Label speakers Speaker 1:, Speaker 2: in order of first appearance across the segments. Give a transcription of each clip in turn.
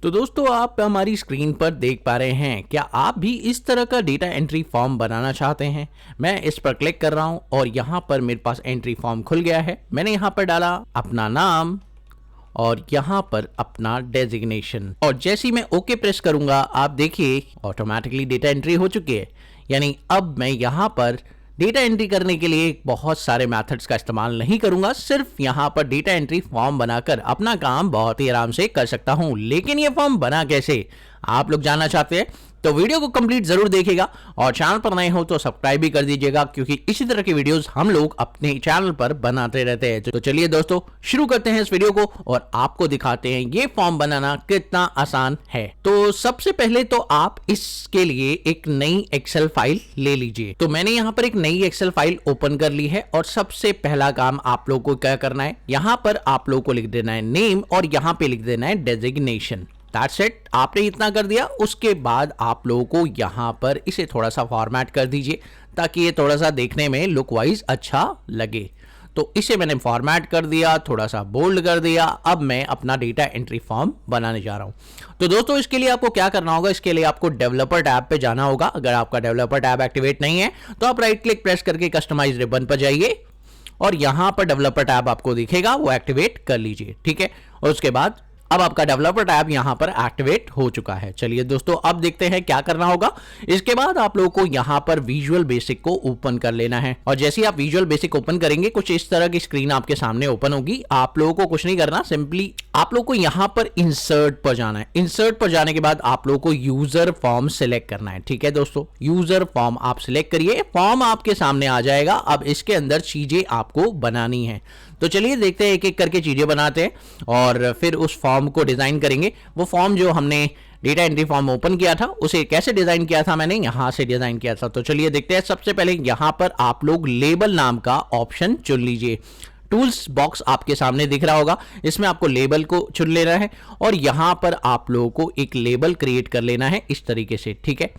Speaker 1: तो दोस्तों आप हमारी स्क्रीन पर देख पा रहे हैं, क्या आप भी इस तरह का डेटा एंट्री फॉर्म बनाना चाहते हैं। मैं इस पर क्लिक कर रहा हूं और यहाँ पर मेरे पास एंट्री फॉर्म खुल गया है। मैंने यहाँ पर डाला अपना नाम और यहाँ पर अपना डेजिग्नेशन और जैसे ही मैं ओके प्रेस करूंगा आप देखिए ऑटोमेटिकली डेटा एंट्री हो चुकी है। यानी अब मैं यहाँ पर डेटा एंट्री करने के लिए बहुत सारे मेथड्स का इस्तेमाल नहीं करूंगा, सिर्फ यहाँ पर डेटा एंट्री फॉर्म बनाकर अपना काम बहुत ही आराम से कर सकता हूं। लेकिन ये फॉर्म बना कैसे, आप लोग जानना चाहते हैं तो वीडियो को कंप्लीट जरूर देखिएगा और चैनल पर नए हो तो सब्सक्राइब भी कर दीजिएगा, क्योंकि इसी तरह की वीडियोस हम लोग अपने चैनल पर बनाते रहते हैं। तो चलिए दोस्तों शुरू करते हैं इस वीडियो को और आपको दिखाते हैं ये फॉर्म बनाना कितना आसान है। तो सबसे पहले तो आप इसके लिए एक नई एक्सेल फाइल ले लीजिए। तो मैंने यहाँ पर एक नई एक्सेल फाइल ओपन कर ली है और सबसे पहला काम आप लोग को क्या करना है, यहाँ पर आप लोग को लिख देना है नेम और यहाँ पे लिख देना है डेजिग्नेशन। That's it, आपने इतना कर दिया। उसके बाद आप लोगों को यहाँ पर इसे थोड़ा सा फॉर्मेट कर दीजिए ताकि ये थोड़ा सा देखने में लुक वाइज अच्छा लगे। तो इसे मैंने फॉर्मेट कर दिया, थोड़ा सा बोल्ड कर दिया। अब मैं अपना डेटा एंट्री फॉर्म बनाने जा रहा हूँ। तो दोस्तों इसके लिए आपको क्या करना होगा, इसके लिए आपको डेवलपर टैब पे जाना होगा। अगर आपका डेवलपर टैब एक्टिवेट नहीं है तो आप राइट क्लिक प्रेस करके कस्टमाइज रिबन पर जाइए और यहाँ पर डेवलपर टैब आपको दिखेगा, वो एक्टिवेट कर लीजिए। ठीक है, और उसके बाद अब आपका डेवलपर टैब यहां पर एक्टिवेट हो चुका है। चलिए दोस्तों अब देखते हैं क्या करना होगा। इसके बाद आप लोगों को यहां पर विजुअल बेसिक को ओपन कर लेना है और जैसे ही आप विजुअल बेसिक ओपन करेंगे कुछ इस तरह की स्क्रीन आपके सामने ओपन होगी। आप लोगों को कुछ नहीं करना, सिंपली आप लोगों को यहां पर इंसर्ट पर जाना है। इंसर्ट पर जाने के बाद आप लोगों को यूजर फॉर्म सिलेक्ट करना है। ठीक है दोस्तों, यूजर फॉर्म आप सिलेक्ट करिए, फॉर्म आपके सामने आ जाएगा। अब इसके अंदर चीजें आपको बनानी है। तो चलिए देखते हैं, एक एक करके चीजें बनाते हैं और फिर उस फॉर्म को डिजाइन करेंगे। वो फॉर्म जो हमने डेटा एंट्री फॉर्म ओपन किया था उसे कैसे डिजाइन किया था, मैंने यहां से डिजाइन किया था। तो चलिए देखते हैं। सबसे पहले यहां पर आप लोग लेबल नाम का ऑप्शन चुन लीजिए। टूल्स बॉक्स आपके सामने दिख रहा होगा, इसमें आपको लेबल को चुन लेना है और यहां पर आप लोगों को एक लेबल क्रिएट कर लेना है इस तरीके से। ठीक है,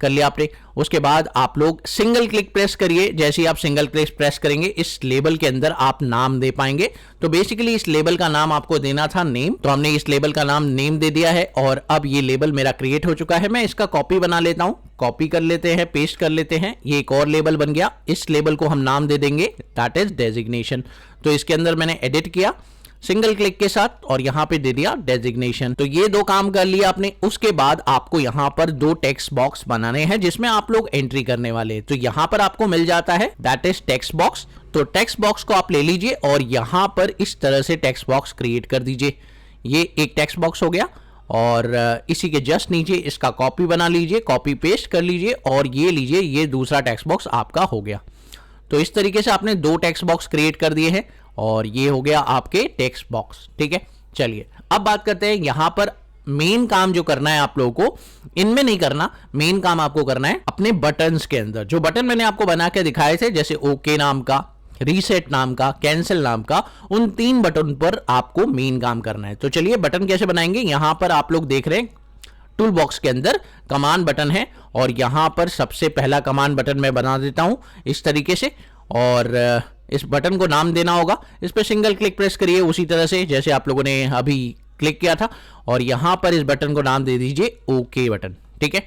Speaker 1: कर लिया आपने। उसके बाद आप लोग सिंगल क्लिक प्रेस करिए। जैसे ही आप सिंगल क्लिक प्रेस करेंगे इस लेबल के अंदर आप नाम दे पाएंगे। तो बेसिकली इस लेबल का नाम आपको देना था नेम, तो हमने इस लेबल का नाम नेम दे दिया है और अब ये लेबल मेरा क्रिएट हो चुका है। मैं इसका कॉपी बना लेता हूं, कॉपी कर लेते हैं, पेस्ट कर लेते हैं। ये एक और लेबल बन गया। इस लेबल को हम नाम दे देंगे दैट इज डेजिग्नेशन। तो इसके अंदर मैंने एडिट किया सिंगल क्लिक के साथ और यहां पे दे दिया डेजिग्नेशन। तो ये दो काम कर लिया आपने। उसके बाद आपको यहां पर दो टेक्स्ट बॉक्स बनाने हैं जिसमें आप लोग एंट्री करने वाले हैं। तो यहां पर आपको मिल जाता है दैट इज टेक्स्ट बॉक्स। तो टेक्स्ट बॉक्स को आप ले लीजिए और यहां पर इस तरह से टेक्स्ट बॉक्स क्रिएट कर दीजिए। ये एक टेक्स्ट बॉक्स हो गया और इसी के जस्ट नीचे इसका कॉपी बना लीजिए, कॉपी पेस्ट कर लीजिए और ये लीजिए, ये दूसरा टेक्स्ट बॉक्स आपका हो गया। तो इस तरीके से आपने दो टेक्स्ट बॉक्स क्रिएट कर दिए हैं और ये हो गया आपके टेक्स्ट बॉक्स। ठीक है, चलिए अब बात करते हैं। यहां पर मेन काम जो करना है आप लोगों को, इनमें नहीं करना, मेन काम आपको करना है अपने बटन्स के अंदर। जो बटन मैंने आपको बना के दिखाए थे, जैसे ओके नाम का, रीसेट नाम का, कैंसिल नाम का, उन तीन बटन पर आपको मेन काम करना है। तो चलिए बटन कैसे बनाएंगे। यहां पर आप लोग देख रहे हैं टूल बॉक्स के अंदर कमांड बटन है और यहां पर सबसे पहला कमांड बटन मैं बना देता हूं इस तरीके से और इस बटन को नाम देना होगा। इस पर सिंगल क्लिक प्रेस करिए उसी तरह से जैसे आप लोगों ने अभी क्लिक किया था और यहां पर इस बटन को नाम दे दीजिए ओके बटन। ठीक है,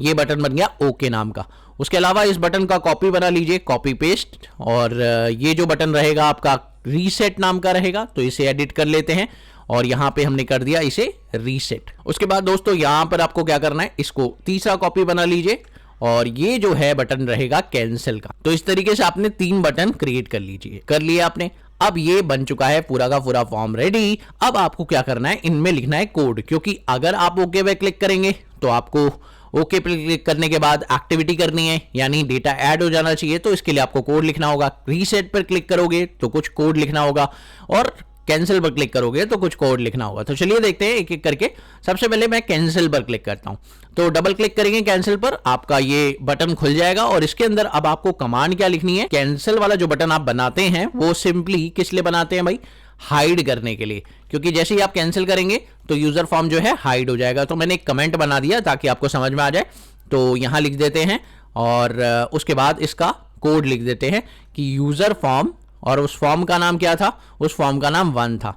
Speaker 1: ये बटन बन गया ओके नाम का। उसके अलावा इस बटन का कॉपी बना लीजिए, कॉपी पेस्ट, और ये जो बटन रहेगा आपका रीसेट नाम का रहेगा। तो इसे एडिट कर लेते हैं और यहां पे हमने कर दिया इसे रीसेट। उसके बाद दोस्तों यहां पर आपको क्या करना है, इसको तीसरा कॉपी बना लीजिए और ये जो है बटन रहेगा कैंसिल का। तो इस तरीके से आपने तीन बटन क्रिएट कर लीजिए, कर लिया आपने। अब ये बन चुका है पूरा का पूरा फॉर्म रेडी। अब आपको क्या करना है, इनमें लिखना है कोड, क्योंकि अगर आप ओके पे क्लिक करेंगे तो आपको ओके पे क्लिक करने के बाद एक्टिविटी करनी है, यानी डेटा ऐड हो जाना चाहिए। तो इसके लिए आपको कोड लिखना होगा। रीसेट पर क्लिक करोगे तो कुछ कोड लिखना होगा और कैंसिल पर क्लिक करोगे तो कुछ कोड लिखना होगा। तो चलिए देखते हैं एक एक करके। सबसे पहले मैं कैंसिल पर क्लिक करता हूं। तो डबल क्लिक करेंगे कैंसिल पर, आपका ये बटन खुल जाएगा और इसके अंदर अब आपको कमांड क्या लिखनी है। कैंसिल वाला जो बटन आप बनाते हैं वो सिंपली किस लिए बनाते हैं भाई, हाइड करने के लिए, क्योंकि जैसे ही आप कैंसिल करेंगे तो यूजर फॉर्म जो है हाइड हो जाएगा। तो मैंने एक कमेंट बना दिया ताकि आपको समझ में आ जाए। तो यहां लिख देते हैं और उसके बाद इसका कोड लिख देते हैं कि यूजर फॉर्म, और उस फॉर्म का नाम क्या था, उस फॉर्म का नाम 1 था।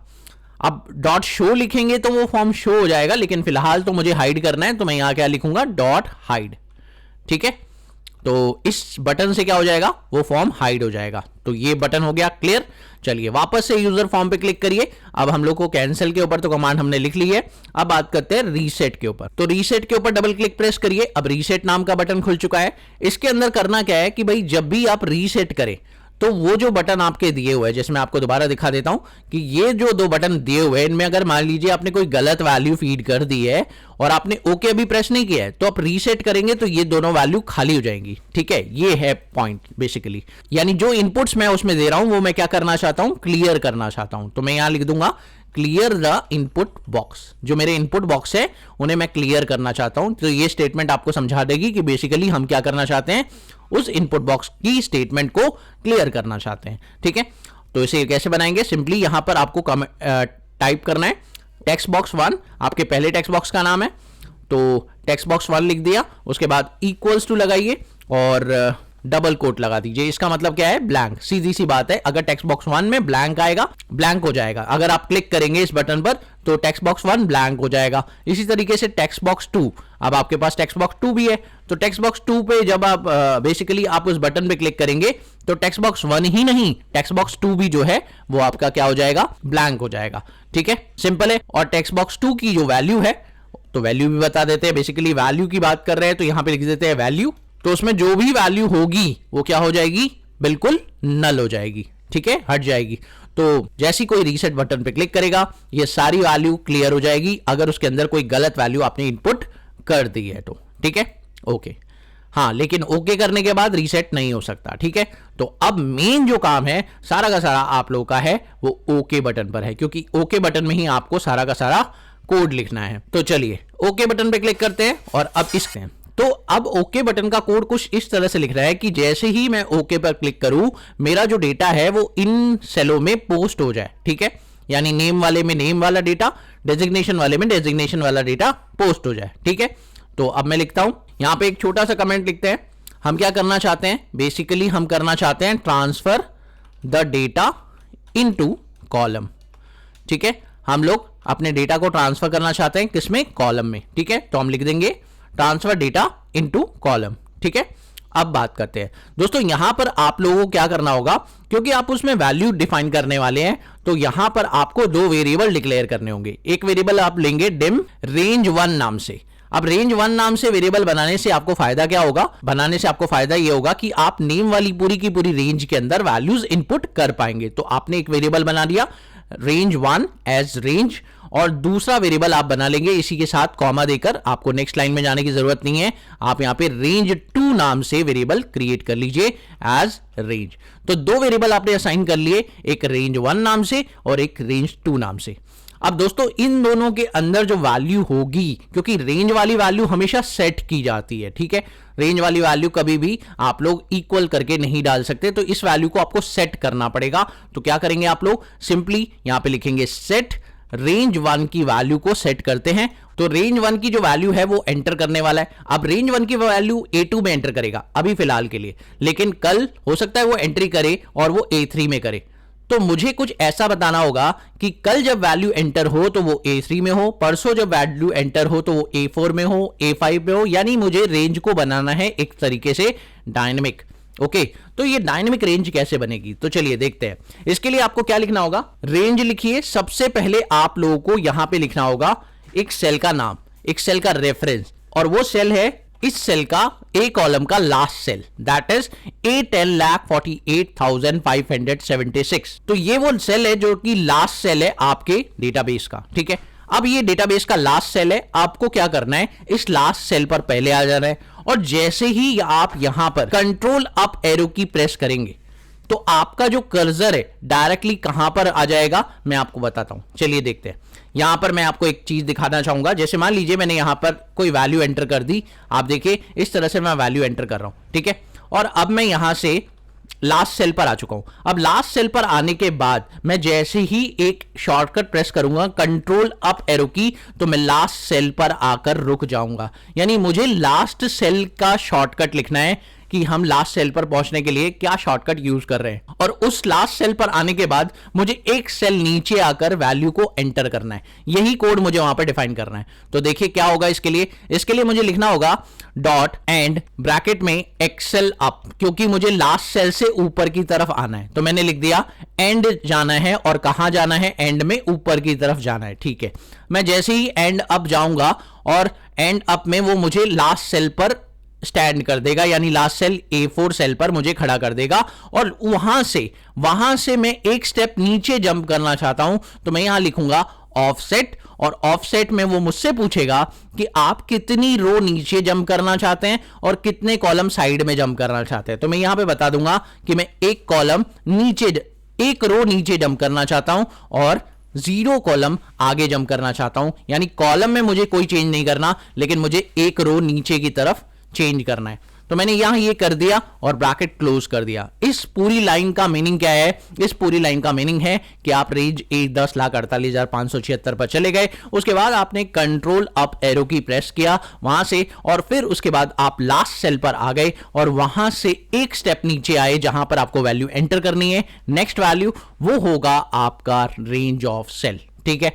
Speaker 1: अब डॉट शो लिखेंगे तो वो फॉर्म शो हो जाएगा, लेकिन फिलहाल तो मुझे हाइड करना है, तो मैं यहां क्या लिखूंगा, डॉट हाइड। ठीक है, तो इस बटन से क्या हो जाएगा, वो फॉर्म हाइड हो जाएगा। तो ये बटन हो गया क्लियर। चलिए वापस से यूजर फॉर्म पे क्लिक करिए। अब हम लोग को कैंसिल के ऊपर तो कमांड हमने लिख ली है, अब बात करते हैं रीसेट के ऊपर। तो रीसेट के ऊपर डबल क्लिक प्रेस करिए। अब रीसेट नाम का बटन खुल चुका है। इसके अंदर करना क्या है कि भाई जब भी आप रीसेट करें तो वो जो बटन आपके दिए हुए हैं, जैसे मैं आपको दोबारा दिखा देता हूं कि ये जो दो बटन दिए हुए हैं, इनमें अगर मान लीजिए आपने कोई गलत वैल्यू फीड कर दी है और आपने ओके अभी प्रेस नहीं किया है, तो आप रीसेट करेंगे तो ये दोनों वैल्यू खाली हो जाएंगी। ठीक है, ये है पॉइंट बेसिकली, यानी जो इनपुट्स मैं उसमें दे रहा हूं वो मैं क्या करना चाहता हूं, क्लियर करना चाहता हूं। तो मैं यहां लिख दूंगा क्लियर द इनपुट बॉक्स। जो मेरे इनपुट बॉक्स है उन्हें मैं क्लियर करना चाहता हूं। तो ये स्टेटमेंट आपको समझा देगी कि बेसिकली हम क्या करना चाहते हैं, उस इनपुट बॉक्स की स्टेटमेंट को क्लियर करना चाहते हैं। ठीक है, तो इसे कैसे बनाएंगे, सिंपली यहां पर आपको टाइप करना है टेक्स्ट बॉक्स 1, आपके पहले टेक्स्ट बॉक्स का नाम है, तो टेक्स्ट बॉक्स 1 लिख दिया। उसके बाद इक्वल्स टू लगाइए और डबल कोट लगा दीजिए। इसका मतलब क्या है, ब्लैंक। सीधी सी बात है, अगर टेक्स्ट बॉक्स 1 में ब्लैंक आएगा, ब्लैंक हो जाएगा। अगर आप क्लिक करेंगे इस बटन पर तो टेक्स्ट बॉक्स 1 ब्लैंक हो जाएगा। इसी तरीके से टेक्स्ट बॉक्स 2, अब आपके पास टेक्स्ट बॉक्स 2 भी है, तो टेक्स्ट बॉक्स 2 पे जब आप बेसिकली आप उस बटन पे क्लिक करेंगे तो टेक्स्ट बॉक्स 1 ही नहीं, टेक्स्ट बॉक्स 2 भी जो है वो आपका क्या हो जाएगा, ब्लैंक हो जाएगा। ठीक है, सिंपल है। और टेक्स्ट बॉक्स 2 की जो वैल्यू है, तो वैल्यू भी बता देते हैं। बेसिकली वैल्यू की बात कर रहे हैं तो यहां पे लिख देते हैं वैल्यू। तो उसमें जो भी वैल्यू होगी वो क्या हो जाएगी, बिल्कुल नल हो जाएगी। ठीक है, हट जाएगी। तो जैसी कोई रीसेट बटन पे क्लिक करेगा ये सारी वैल्यू क्लियर हो जाएगी, अगर उसके अंदर कोई गलत वैल्यू आपने इनपुट कर दी है तो। ठीक है, ओके। हाँ, लेकिन ओके करने के बाद रीसेट नहीं हो सकता। ठीक है, तो अब मेन जो काम है सारा का सारा आप लोगों का है वो ओके बटन पर है, क्योंकि ओके बटन में ही आपको सारा का सारा कोड लिखना है। तो चलिए ओके बटन पे क्लिक करते हैं और अब इसके तो अब ओके बटन का कोड कुछ इस तरह से लिख रहा है कि जैसे ही मैं ओके पर क्लिक करूं मेरा जो डेटा है वो इन सेलों में पोस्ट हो जाए। ठीक है, यानी नेम वाले में नेम वाला डेटा, डेजिग्नेशन वाले में डेजिग्नेशन वाला डेटा पोस्ट हो जाए। ठीक है, तो अब मैं लिखता हूं, यहां पे एक छोटा सा कमेंट लिखते हैं। हम क्या करना चाहते हैं, बेसिकली हम करना चाहते हैं transfer the data into column. ठीक है, हम लोग अपने डेटा को ट्रांसफर करना चाहते हैं किसमें, कॉलम में। ठीक है, तो हम लिख देंगे ट्रांसफर डेटा इनटू कॉलम। ठीक है, अब बात करते हैं दोस्तों, यहां पर आप लोगों को क्या करना होगा, क्योंकि आप उसमें वैल्यू डिफाइन करने वाले हैं, तो यहां पर आपको दो वेरिएबल डिक्लेयर करने होंगे। एक वेरिएबल आप लेंगे डिम रेंज 1 नाम से। अब रेंज 1 नाम से वेरिएबल बनाने से आपको फायदा क्या होगा, बनाने से आपको फायदा ये होगा कि आप नेम वाली पूरी की पूरी रेंज के अंदर वैल्यूज इनपुट कर पाएंगे। तो आपने एक वेरिएबल बना दिया रेंज 1 एज रेंज, और दूसरा वेरिएबल आप बना लेंगे इसी के साथ कॉमा देकर, आपको नेक्स्ट लाइन में जाने की जरूरत नहीं है, आप यहां पे रेंज 2 नाम से वेरिएबल क्रिएट कर लीजिए एज रेंज। तो दो वेरिएबल आपने असाइन कर लिए, एक रेंज 1 नाम से और एक रेंज 2 नाम से। अब दोस्तों इन दोनों के अंदर जो वैल्यू होगी, क्योंकि रेंज वाली वैल्यू हमेशा सेट की जाती है। ठीक है, रेंज वाली वैल्यू कभी भी आप लोग इक्वल करके नहीं डाल सकते, तो इस वैल्यू को आपको सेट करना पड़ेगा। तो क्या करेंगे आप लोग, सिंपली यहां पे लिखेंगे सेट रेंज 1 की वैल्यू को सेट करते हैं। तो रेंज 1 की जो वैल्यू है वो एंटर करने वाला है। अब रेंज 1 की वैल्यू A2 में एंटर करेगा अभी फिलहाल के लिए, लेकिन कल हो सकता है वो एंट्री करे और वो A3 में करे। तो मुझे कुछ ऐसा बताना होगा कि कल जब वैल्यू एंटर हो तो वो A3 में हो, परसों जब वैल्यू एंटर हो तो वो A4 में हो, A5 में हो, यानी मुझे रेंज को बनाना है एक तरीके से डायनेमिक। ओके, तो ये डायनेमिक रेंज कैसे बनेगी, तो चलिए देखते हैं। इसके लिए आपको क्या लिखना होगा, रेंज लिखिए। सबसे पहले आप लोगों को यहां पे लिखना होगा एक सेल का नाम, एक सेल का रेफरेंस, और वो सेल है इस सेल का ए कॉलम का last cell, that is A10,48,576। तो ये वो सेल है जो कि लास्ट सेल है आपके डेटाबेस का। ठीक है, अब ये डेटाबेस का लास्ट सेल है, आपको क्या करना है, इस लास्ट सेल पर पहले आ जाना है, और जैसे ही आप यहां पर कंट्रोल अप एरो की प्रेस करेंगे तो आपका जो कर्सर है डायरेक्टली कहां पर आ जाएगा, मैं आपको बताता हूं। चलिए देखते हैं। यहां पर मैं आपको एक चीज दिखाना चाहूंगा, जैसे मान लीजिए मैंने यहां पर कोई वैल्यू एंटर कर दी, आप देखिए इस तरह से मैं वैल्यू एंटर कर रहा हूं। ठीक है, और अब मैं यहां से लास्ट सेल पर आ चुका हूं। अब लास्ट सेल पर आने के बाद मैं जैसे ही एक शॉर्टकट प्रेस करूंगा कंट्रोल अप एरो की, तो मैं लास्ट सेल पर आकर रुक जाऊंगा, यानी मुझे लास्ट सेल का शॉर्टकट लिखना है कि हम लास्ट सेल पर पहुंचने के लिए क्या शॉर्टकट यूज कर रहे हैं, और उस लास्ट सेल पर आने के बाद मुझे एक सेल नीचे आकर वैल्यू को एंटर करना है। यही कोड मुझे वहां पर डिफाइन करना है। तो देखिए क्या होगा इसके लिए मुझे लिखना होगा डॉट एंड ब्रैकेट में एक्सेल अप, क्योंकि मुझे लास्ट सेल से ऊपर की तरफ आना है। तो मैंने लिख दिया एंड जाना है, और कहां जाना है, एंड में ऊपर की तरफ जाना है। ठीक है, मैं जैसे ही एंड अप जाऊंगा और एंड अप में वो मुझे लास्ट सेल पर स्टैंड कर देगा, यानी लास्ट सेल A4 सेल पर मुझे खड़ा कर देगा, और वहां से मैं एक स्टेप नीचे जंप करना चाहता हूं, तो मैं यहां लिखूंगा ऑफसेट, और ऑफसेट में वो मुझसे पूछेगा कि आप कितनी रो नीचे जंप करना चाहते हैं और कितने कॉलम साइड में जंप करना चाहते हैं। तो मैं यहां पे बता दूंगा कि मैं एक रो नीचे जंप करना चाहता हूं और 0 कॉलम आगे जंप करना चाहता हूं, यानी कॉलम में मुझे कोई चेंज नहीं करना, लेकिन मुझे एक रो नीचे की तरफ चेंज करना है। तो मैंने यहां ये कर दिया और ब्रैकेट क्लोज कर दिया। इस पूरी लाइन का मीनिंग क्या है? इस पूरी लाइन का मीनिंग है कि आप रेंज 10,48,576 पर चले गए, उसके बाद आपने कंट्रोल अप एरो की प्रेस किया वहां से, और फिर उसके बाद आप लास्ट सेल पर आ गए और वहां से एक स्टेप नीचे आए जहां पर आपको वैल्यू एंटर करनी है। नेक्स्ट वैल्यू वो होगा आपका रेंज ऑफ सेल। ठीक है,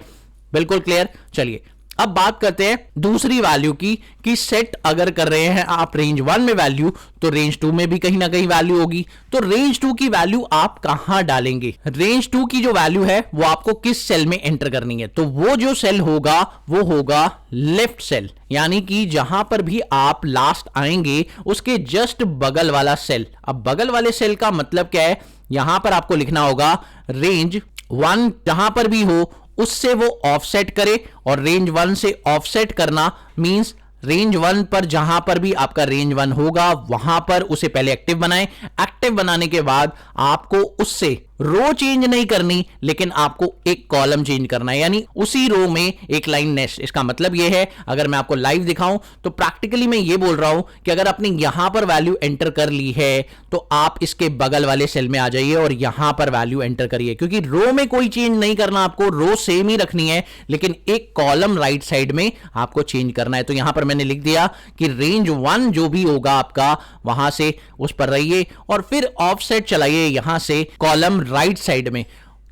Speaker 1: बिल्कुल क्लियर। चलिए अब बात करते हैं दूसरी वैल्यू की, कि सेट अगर कर रहे हैं आप रेंज 1 में वैल्यू, तो रेंज 2 में भी कहीं ना कहीं वैल्यू होगी। तो रेंज 2 की वैल्यू आप कहां डालेंगे? रेंज 2 की जो वैल्यू है वो आपको किस सेल में एंटर करनी है? तो वो जो सेल होगा वो होगा लेफ्ट सेल, यानी कि जहां पर भी आप लास्ट आएंगे उसके जस्ट बगल वाला सेल। अब बगल वाले सेल का मतलब क्या है? यहां पर आपको लिखना होगा रेंज 1 जहां पर भी हो उससे वो ऑफसेट करे, और रेंज 1 से ऑफसेट करना मींस रेंज 1 पर जहां पर भी आपका रेंज 1 होगा वहां पर उसे पहले एक्टिव बनाएं। एक्टिव बनाने के बाद आपको उससे रो चेंज नहीं करनी, लेकिन आपको एक कॉलम चेंज करना है, यानी उसी रो में एक लाइन नेक्स्ट। इसका मतलब यह है, अगर मैं आपको लाइव दिखाऊं तो प्रैक्टिकली मैं ये बोल रहा हूं कि अगर आपने यहां पर वैल्यू एंटर कर ली है तो आप इसके बगल वाले सेल में आ जाइए और यहां पर वैल्यू एंटर करिए, क्योंकि रो में कोई चेंज नहीं करना, आपको रो सेम ही रखनी है, लेकिन एक कॉलम राइट साइड में आपको चेंज करना है। तो यहां पर मैंने लिख दिया कि रेंज 1 जो भी होगा आपका वहां से उस पर रहिए, और फिर ऑफसेट चलाइए यहां से कॉलम राइट साइड में,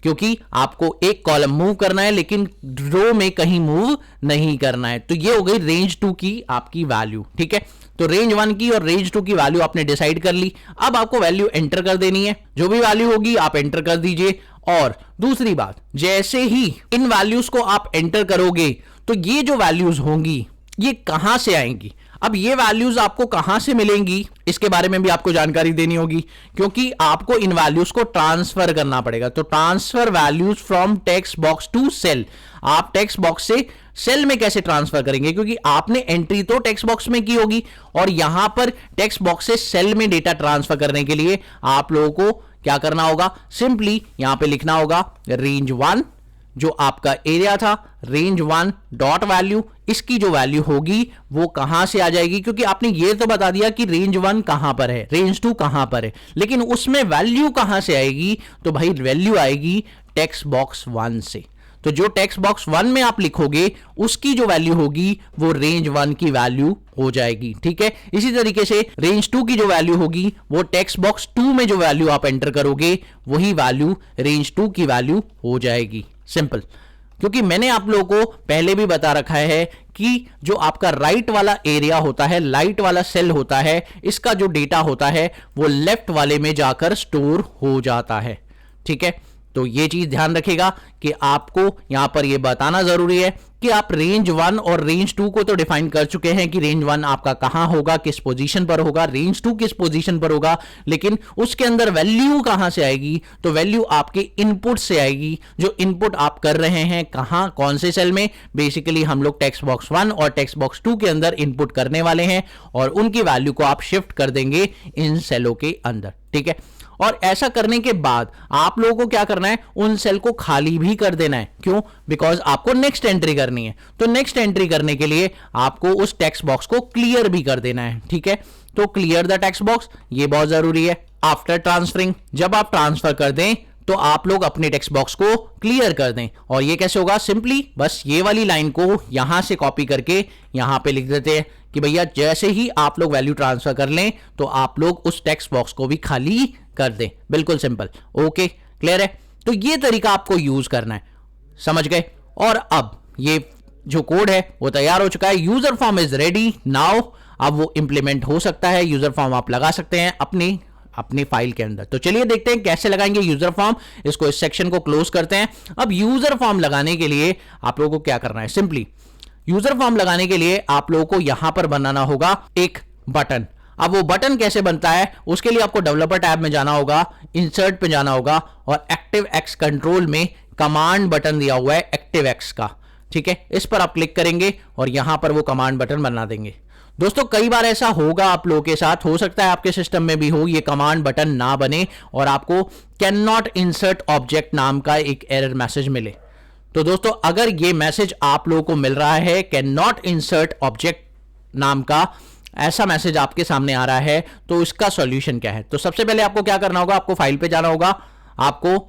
Speaker 1: क्योंकि आपको एक कॉलम मूव करना है लेकिन रो में कहीं मूव नहीं करना है। तो ये हो गई रेंज 2 की आपकी वैल्यू। ठीक है, तो रेंज 1 की और रेंज 2 की वैल्यू आपने डिसाइड कर ली। अब आपको वैल्यू एंटर कर देनी है, जो भी वैल्यू होगी आप एंटर कर दीजिए। और दूसरी बात, जैसे ही इन वैल्यूज को आप एंटर करोगे तो ये जो वैल्यूज होंगी ये कहां से आएंगी? अब ये वैल्यूज आपको कहां से मिलेंगी इसके बारे में भी आपको जानकारी देनी होगी, क्योंकि आपको इन वैल्यूज को ट्रांसफर करना पड़ेगा। तो transfer values from text box to cell, आप टेक्स्ट बॉक्स से सेल में कैसे ट्रांसफर करेंगे? क्योंकि आपने एंट्री तो टेक्स्ट बॉक्स में की होगी, और यहां पर टेक्स्ट बॉक्स से सेल में डेटा ट्रांसफर करने के लिए आप लोगों को क्या करना होगा? सिंपली यहां पे लिखना होगा रेंज 1 जो आपका एरिया था, रेंज 1 डॉट वैल्यू, इसकी जो वैल्यू होगी वो कहां से आ जाएगी? क्योंकि आपने ये तो बता दिया कि रेंज 1 कहां पर है, रेंज 2 कहां पर है, लेकिन उसमें वैल्यू कहां से आएगी? तो भाई वैल्यू आएगी टेक्स्ट बॉक्स 1 से। तो जो टेक्स्ट बॉक्स 1 में आप लिखोगे उसकी जो वैल्यू होगी वो रेंज 1 की वैल्यू हो जाएगी। ठीक है, इसी तरीके से रेंज 2 की जो वैल्यू होगी वो टेक्स्ट बॉक्स 2 में जो वैल्यू आप एंटर करोगे वही वैल्यू रेंज 2 की वैल्यू हो जाएगी। सिंपल, क्योंकि मैंने आप लोगों को पहले भी बता रखा है कि जो आपका राइट वाला एरिया होता है, लाइट वाला सेल होता है, इसका जो डेटा होता है वो लेफ्ट वाले में जाकर स्टोर हो जाता है। ठीक है, तो ये चीज ध्यान रखेगा कि आपको यहां पर ये बताना जरूरी है कि आप रेंज 1 और रेंज 2 को तो डिफाइन कर चुके हैं कि रेंज 1 आपका कहां होगा, किस पोजीशन पर होगा, रेंज 2 किस पोजीशन पर होगा, लेकिन उसके अंदर वैल्यू कहां से आएगी? तो वैल्यू आपके इनपुट से आएगी। जो इनपुट आप कर रहे हैं कहां, कौन से सेल में? बेसिकली हम लोग टेक्स्ट बॉक्स 1 और टेक्स्ट बॉक्स 2 के अंदर इनपुट करने वाले हैं, और उनकी वैल्यू को आप शिफ्ट कर देंगे इन सेलों के अंदर। ठीक है, और ऐसा करने के बाद आप लोगों को क्या करना है? उन सेल को खाली भी कर देना है। क्यों? बिकॉज आपको नेक्स्ट एंट्री करनी है। तो नेक्स्ट एंट्री करने के लिए आपको उस टेक्स्ट बॉक्स को क्लियर भी कर देना है। ठीक है, तो क्लियर द टेक्स्ट बॉक्स, ये बहुत जरूरी है। आफ्टर ट्रांसफरिंग, जब आप ट्रांसफर कर दें तो आप लोग अपने टेक्स्ट बॉक्स को क्लियर कर दें। और ये कैसे होगा? सिंपली बस ये वाली लाइन को यहां से कॉपी करके यहां पे लिख देते हैं कि भैया जैसे ही आप लोग वैल्यू ट्रांसफर कर लें तो आप लोग उस टेक्स्ट बॉक्स को भी खाली कर दें। बिल्कुल सिंपल। ओके, क्लियर है? तो ये तरीका आपको यूज करना है, समझ गए? और अब ये जो कोड है वो तैयार हो चुका है। User form is ready now. अब वो इंप्लीमेंट हो सकता है। यूजर फॉर्म आप लगा सकते हैं अपनी फाइल के अंदर। तो चलिए देखते हैं कैसे लगाएंगे यूजर फॉर्म। इसको, इस सेक्शन को क्लोज करते हैं। अब यूजर फॉर्म लगाने के लिए आप लोगों को क्या करना है? सिंपली यूजर फॉर्म लगाने के लिए आप लोगों को यहां पर बनाना होगा एक बटन। अब वो बटन कैसे बनता है उसके लिए आपको डेवलपर टैब में जाना होगा, इंसर्ट पे जाना होगा और एक्टिव एक्स कंट्रोल में कमांड बटन दिया हुआ है एक्टिव एक्स का, ठीक है? इस पर आप क्लिक करेंगे और यहां पर वो कमांड बटन बना देंगे। दोस्तों कई बार ऐसा होगा आप लोगों के साथ, हो सकता है आपके सिस्टम में भी हो, ये कमांड बटन ना बने और आपको कैन नॉट इंसर्ट ऑब्जेक्ट नाम का एक एरर मैसेज मिले। तो दोस्तों अगर ये मैसेज आप लोगों को मिल रहा है कैन नॉट इंसर्ट ऑब्जेक्ट नाम का, ऐसा मैसेज आपके सामने आ रहा है, तो इसका सॉल्यूशन क्या है? तो सबसे पहले आपको क्या करना होगा? आपको फाइल पे जाना होगा, आपको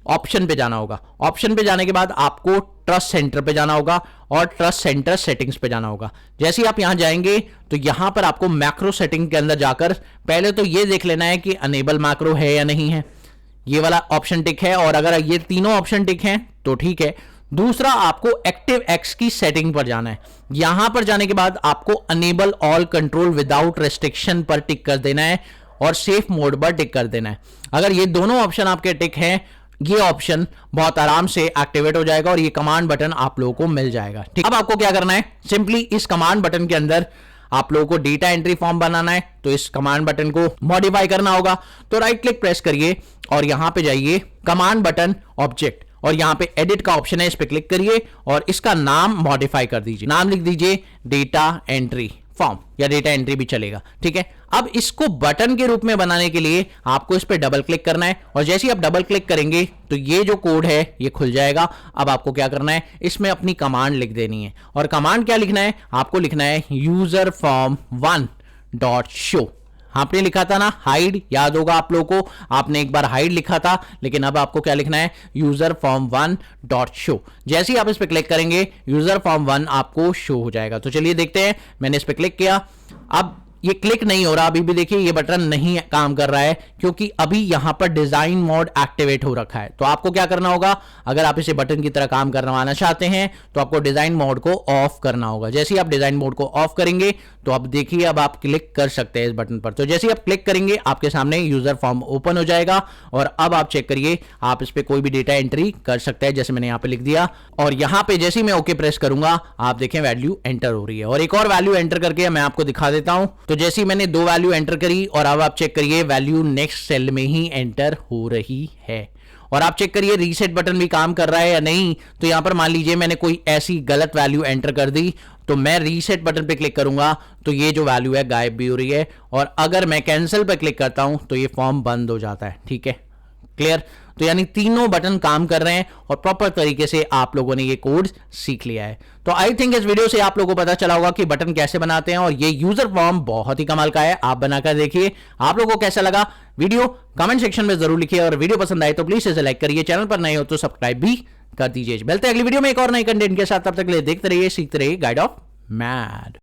Speaker 1: ऑप्शन पे जाना होगा। ऑप्शन पे जाने के बाद आपको ट्रस्ट सेंटर पे जाना होगा और ट्रस्ट सेंटर सेटिंग्स पे जाना होगा। जैसे ही आप यहां जाएंगे तो यहां पर आपको मैक्रो सेटिंग के अंदर जाकर पहले तो ये देख लेना है कि अनेबल मैक्रो है या नहीं है। ये वाला ऑप्शन टिक है और अगर ये तीनों ऑप्शन टिक हैं तो ठीक है। दूसरा आपको एक्टिव एक्स की सेटिंग पर जाना है। यहां पर जाने के बाद आपको enable all control without restriction पर टिक कर देना है और सेफ मोड पर टिक कर देना है। अगर ये दोनों ऑप्शन आपके टिक हैं, ये ऑप्शन बहुत आराम से एक्टिवेट हो जाएगा और ये कमांड बटन आप लोगों को मिल जाएगा। ठीक, अब आपको क्या करना है? सिंपली इस कमांड बटन के अंदर आप लोगों को डेटा एंट्री फॉर्म बनाना है, तो इस कमांड बटन को मॉडिफाई करना होगा। तो राइट क्लिक प्रेस करिए और यहां पे जाइए कमांड बटन ऑब्जेक्ट और यहां पे एडिट का ऑप्शन है, इस पे क्लिक करिए और इसका नाम मॉडिफाई कर दीजिए। नाम लिख दीजिए डेटा एंट्री फॉर्म या डेटा एंट्री भी चलेगा, ठीक है? अब इसको बटन के रूप में बनाने के लिए आपको इस पे डबल क्लिक करना है और जैसे ही आप डबल क्लिक करेंगे तो ये जो कोड है ये खुल जाएगा। अब आपको क्या करना है? इसमें अपनी कमांड लिख देनी है और कमांड क्या लिखना है? आपको लिखना है यूजर फॉर्म 1 डॉट शो। आपने लिखा था ना हाइड, याद होगा आप लोगों को, आपने एक बार हाइड लिखा था, लेकिन अब आपको क्या लिखना है? User form 1 dot show. जैसे ही आप इस पे क्लिक करेंगे यूजर फॉर्म 1 आपको शो हो जाएगा। तो चलिए देखते हैं। मैंने इस पे क्लिक किया, अब ये क्लिक नहीं हो रहा, अभी भी देखिए ये बटन नहीं काम कर रहा है क्योंकि अभी यहां पर डिजाइन मोड एक्टिवेट हो रखा है। तो आपको क्या करना होगा? अगर आप इसे बटन की तरह काम करवाना चाहते हैं तो आपको डिजाइन मोड को ऑफ करना होगा। जैसे ही आप डिजाइन मोड को ऑफ करेंगे तो अब देखिए अब आप क्लिक कर सकते हैं इस बटन पर। तो जैसे ही आप क्लिक करेंगे आपके सामने यूजर फॉर्म ओपन हो जाएगा और अब आप चेक करिए, आप इस पे कोई भी डेटा एंट्री कर सकते हैं। जैसे मैंने यहां पे लिख दिया और यहां पे जैसे ही मैं ओके प्रेस करूंगा आप देखें वैल्यू एंटर हो रही है। और एक और वैल्यू एंटर करके मैं आपको दिखा देता हूं। तो जैसे ही मैंने 2 वैल्यू एंटर करी और अब आप चेक करिए वैल्यू नेक्स्ट सेल में ही एंटर हो रही है। और आप चेक करिए रीसेट बटन भी काम कर रहा है या नहीं। तो यहां पर मान लीजिए मैंने कोई ऐसी गलत वैल्यू एंटर कर दी तो मैं रीसेट बटन पे क्लिक करूंगा तो ये जो वैल्यू है गायब भी हो रही है और अगर मैं कैंसिल पे क्लिक करता हूं तो ये फॉर्म बंद हो जाता है। ठीक है, क्लियर? तो यानी तीनों बटन काम कर रहे हैं और प्रॉपर तरीके से आप लोगों ने ये कोड सीख लिया है। तो आई थिंक इस वीडियो से आप लोगों को पता चला होगा कि बटन कैसे बनाते हैं और ये यूजर फॉर्म बहुत ही कमाल का है। आप बनाकर देखिए, आप लोगों को कैसा लगा वीडियो कमेंट सेक्शन में जरूर लिखिए और वीडियो पसंद आए तो प्लीज इसे लाइक करिए, चैनल पर नए हो तो सब्सक्राइब भी कर दीजिए। मिलते हैं अगली वीडियो में एक और नई कंटेंट के साथ, तब तक के लिए देखते रहिए, सीखते रहिए गाइड ऑफ मैड।